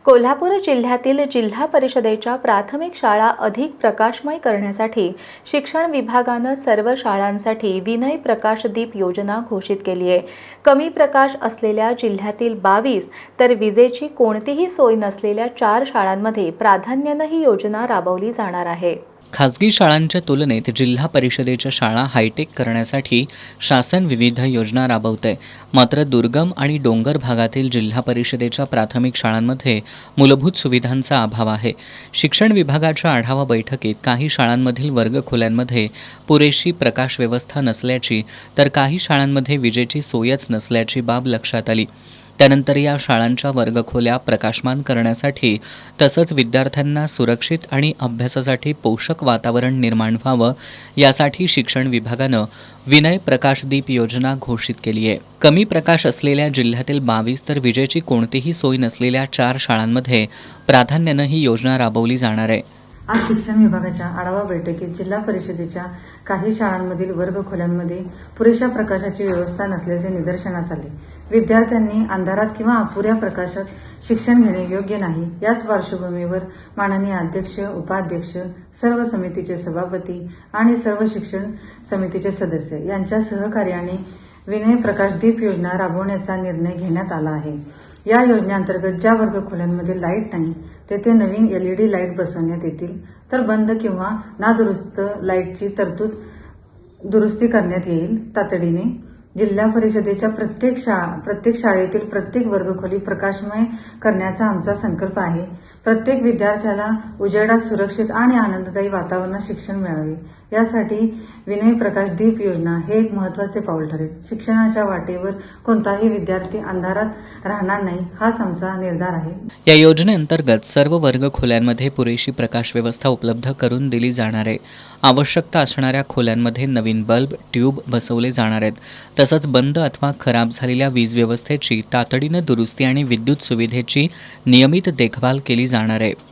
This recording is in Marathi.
कोल्हापूर जिल्ह्यातील जिल्हा परिषदेच्या प्राथमिक शाळा अधिक प्रकाशमय करण्यासाठी शिक्षण विभागानं सर्व शाळांसाठी विनय प्रकाश दीप योजना घोषित केली आहे। कमी प्रकाश असलेल्या जिल्ह्यातील 22 तर विजेची कोणतीही सोय नसलेल्या 4 शाळांमध्ये प्राधान्याने ही योजना राबवली जाणार आहे। खासगी शाळांच्या तुलनेत जिल्हा परिषदेच्या शाळा हायटेक करण्यासाठी शासन विविध योजना राबवते। मात्र दुर्गम आणि डोंगर भागातील जिल्हा परिषदेच्या प्राथमिक शाळांमध्ये मूलभूत सुविधांचा अभाव आहे। शिक्षण विभागाच्या आढावा बैठकीत काही शाळांमधील वर्गखोल्यांमध्ये पुरेशी प्रकाश व्यवस्था नसल्याची तर काही शाळांमध्ये विजेची सोयच नसल्याची बाब लक्षात आली। त्यानंतर या शाळांच्या वर्गखोल्या प्रकाशमान करण्यासाठी तसंच विद्यार्थ्यांना सुरक्षित आणि अभ्यासासाठी पोषक वातावरण निर्माण व्हावं यासाठी शिक्षण विभागानं विनय प्रकाश दीप योजना घोषित केली आहे। कमी प्रकाश असलेल्या जिल्ह्यातील 22 तर विजेची कोणतीही सोय नसलेल्या 4 शाळांमध्ये प्राधान्यानं ही योजना राबवली जाणार आहे। आज शिक्षण विभागाच्या आढावा बैठकीत जिल्हा परिषदेच्या काही शाळांमधील वर्गखोल्यांमध्ये पुरेशा प्रकाशाची व्यवस्था नसल्याचे निदर्शनास आले। विद्यार्थ्यांनी अंधारात किंवा अपुऱ्या प्रकाशात शिक्षण घेणे योग्य नाही। याच पार्श्वभूमीवर माननीय अध्यक्ष, उपाध्यक्ष, सर्व समितीचे सभापती आणि सर्व शिक्षण समितीचे सदस्य यांच्या सहकार्याने विनय प्रकाश दीप योजना राबवण्याचा निर्णय घेण्यात आला आहे। या योजनेअंतर्गत ज्या वर्गखोल्यांमध्ये लाईट नाही तेथे नवीन LED लाईट बसवण्यात येतील, तर बंद किंवा नादुरुस्त लाईटची दुरुस्ती करण्यात येईल। तातडीने जिल्हा परिषदेच्या प्रत्येक शाळेतील प्रत्येक वर्गखोली प्रकाशमय करण्याचा आमचा संकल्प आहे। प्रत्येक विद्यार्थ्याला उजेडात सुरक्षित आणि आनंददायी वातावरणात शिक्षण मिळावे यासाठी विनय प्रकाश दीप योजना हे एक महत्त्वाचे पाऊल ठरेल। शिक्षणाच्या वाटेवर कोणताही विद्यार्थी अंधारात राहणार नाही हाच आमचा निर्धार आहे। या योजनेअंतर्गत सर्व वर्गखोल्यांमध्ये पुरेशी प्रकाश व्यवस्था उपलब्ध करून दिली जाणार आहे। आवश्यकता असणाऱ्या खोल्यांमध्ये नवीन बल्ब, ट्यूब बसवले जाणार आहेत। तसंच बंद अथवा खराब झालेल्या वीज व्यवस्थेची तातडीनं दुरुस्ती आणि विद्युत सुविधेची नियमित देखभाल केली जाणार आहे।